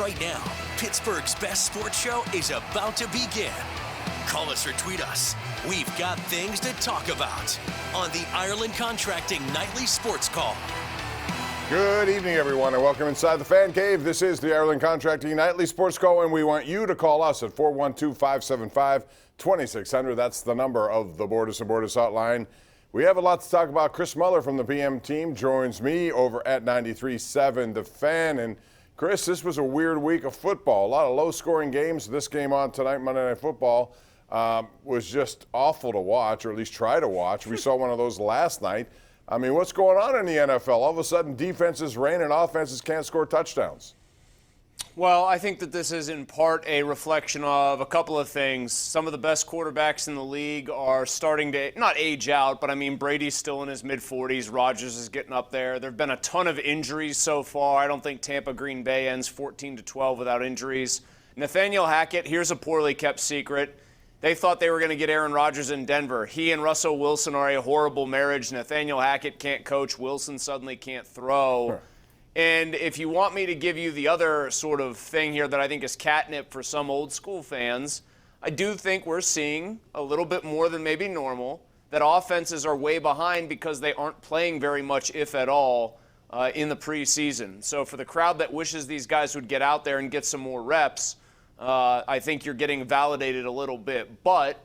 Right now, Pittsburgh's best sports show is about to begin. Call us or tweet us. We've got things to talk about on the Ireland Contracting Nightly Sports Call. Good evening, everyone, and welcome inside the Fan Cave. This is the Ireland Contracting Nightly Sports Call, and we want you to call us at 412-575-2600. That's the number of the Bordas and Bordas hotline. We have a lot to talk about. Chris Mueller from the PM team joins me over at 93.7 The Fan. And Chris, this was a weird week of football. A lot of low-scoring games. This game on tonight, Monday Night Football, was just awful to watch, or at least try to watch. We saw one of those last night. I mean, what's going on in the NFL? All of a sudden, defenses reign and offenses can't score touchdowns. Well, I think that this is in part a reflection of a couple of things. Some of the best quarterbacks in the league are starting to, not age out, but I mean, Brady's still in his mid-40s. Rodgers is getting up there. There have been a ton of injuries so far. I don't think Tampa-Green Bay ends 14-12 without injuries. Nathaniel Hackett, here's a poorly kept secret. They thought they were going to get Aaron Rodgers in Denver. He and Russell Wilson are a horrible marriage. Nathaniel Hackett can't coach. Wilson suddenly can't throw. Sure. And if you want me to give you the other sort of thing here that I think is catnip for some old school fans, I do think we're seeing a little bit more than maybe normal that offenses are way behind because they aren't playing very much, if at all, in the preseason. So for the crowd that wishes these guys would get out there and get some more reps, I think you're getting validated a little bit. But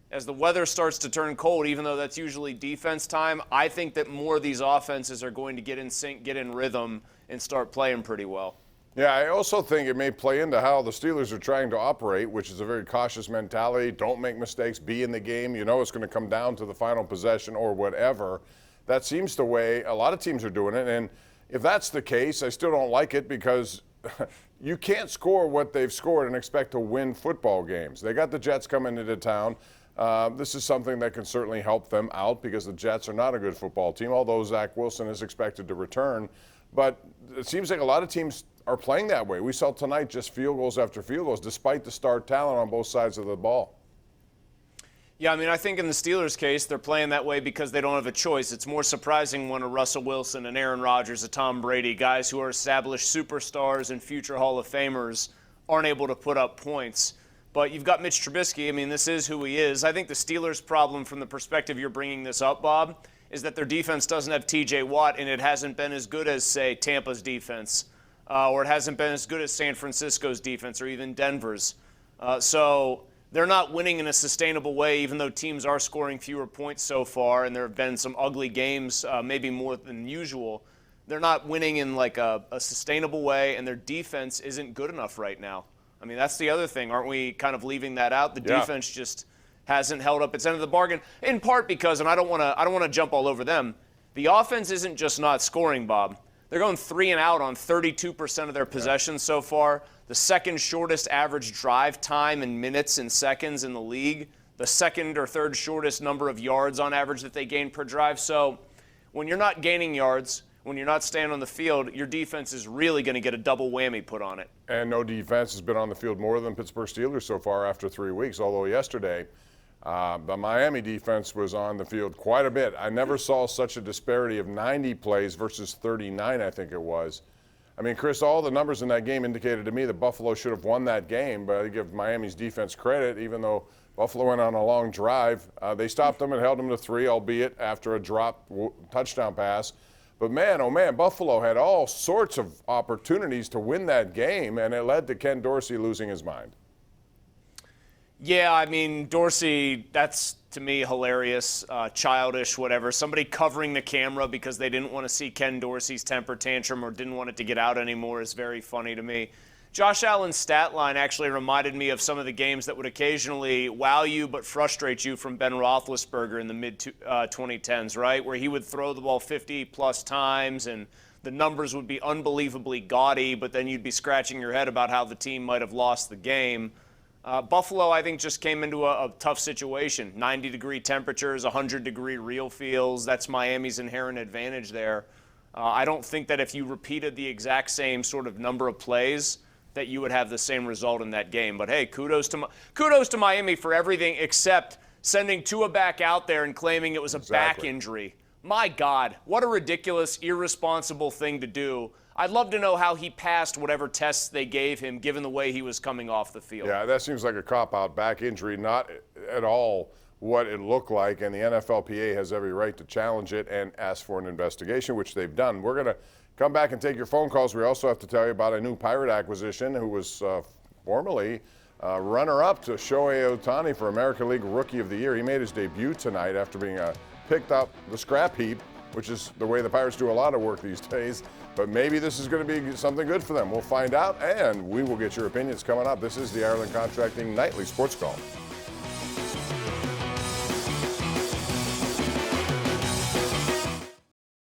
as the weather starts to turn cold, even though that's usually defense time, I think that more of these offenses are going to get in sync, get in rhythm, and start playing pretty well. Yeah, I also think it may play into how the Steelers are trying to operate, which is a very cautious mentality. Don't make mistakes, be in the game. You know it's going to come down to the final possession or whatever. That seems the way a lot of teams are doing it. And if that's the case, I still don't like it because you can't score what they've scored and expect to win football games. They got the Jets coming into town. This is something that can certainly help them out because the Jets are not a good football team, although Zach Wilson is expected to return. But it seems like a lot of teams are playing that way. We saw tonight just field goals after field goals, despite the star talent on both sides of the ball. Yeah, I mean, I think in the Steelers' case, they're playing that way because they don't have a choice. It's more surprising when a Russell Wilson, an Aaron Rodgers, a Tom Brady, guys who are established superstars and future Hall of Famers, aren't able to put up points. But you've got Mitch Trubisky. I mean, this is who he is. I think the Steelers' problem from the perspective you're bringing this up, Bob, is that their defense doesn't have T.J. Watt, and it hasn't been as good as, say, Tampa's defense, or it hasn't been as good as San Francisco's defense or even Denver's. So they're not winning in a sustainable way, even though teams are scoring fewer points so far, and there have been some ugly games, maybe more than usual. They're not winning in like a sustainable way, and their defense isn't good enough right now. I mean, that's the other thing. Aren't we kind of leaving that out? The defense just hasn't held up its end of the bargain, in part because, and I don't want to jump all over them, the offense isn't just not scoring, Bob. They're going 3 and out on 32% of their possessions so far, the second shortest average drive time in minutes and seconds in the league, the second or third shortest number of yards on average that they gain per drive. So when you're not gaining yards, when you're not staying on the field, your defense is really going to get a double whammy put on it. And no defense has been on the field more than Pittsburgh Steelers so far after 3 weeks, although yesterday the Miami defense was on the field quite a bit. I never saw such a disparity of 90 plays versus 39, I think it was. I mean, Chris, all the numbers in that game indicated to me that Buffalo should have won that game, but I give Miami's defense credit, even though Buffalo went on a long drive. They stopped them and held them to 3, albeit after a drop touchdown pass. But man, oh man, Buffalo had all sorts of opportunities to win that game, and it led to Ken Dorsey losing his mind. Yeah, I mean, Dorsey, that's to me hilarious, childish, whatever. Somebody covering the camera because they didn't want to see Ken Dorsey's temper tantrum or didn't want it to get out anymore is very funny to me. Josh Allen's stat line actually reminded me of some of the games that would occasionally wow you but frustrate you from Ben Roethlisberger in the mid-2010s, right, where he would throw the ball 50-plus times and the numbers would be unbelievably gaudy, but then you'd be scratching your head about how the team might have lost the game. Buffalo, I think, just came into a tough situation. 90-degree temperatures, 100-degree real feels. That's Miami's inherent advantage there. I don't think that if you repeated the exact same sort of number of plays that you would have the same result in that game. But hey, kudos to Miami for everything except sending Tua back out there and claiming it was a back injury. My God, what a ridiculous, irresponsible thing to do. I'd love to know how he passed whatever tests they gave him, given the way he was coming off the field. Yeah, that seems like a cop-out. Back injury, not at all what it looked like, and the NFLPA has every right to challenge it and ask for an investigation, which they've done. We're going to come back and take your phone calls. We also have to tell you about a new Pirate acquisition who was formerly runner-up to Shohei Ohtani for American League Rookie of the Year. He made his debut tonight after being picked up the scrap heap, which is the way the Pirates do a lot of work these days. But maybe this is going to be something good for them. We'll find out, and we will get your opinions coming up. This is the Ireland Contracting Nightly Sports Call.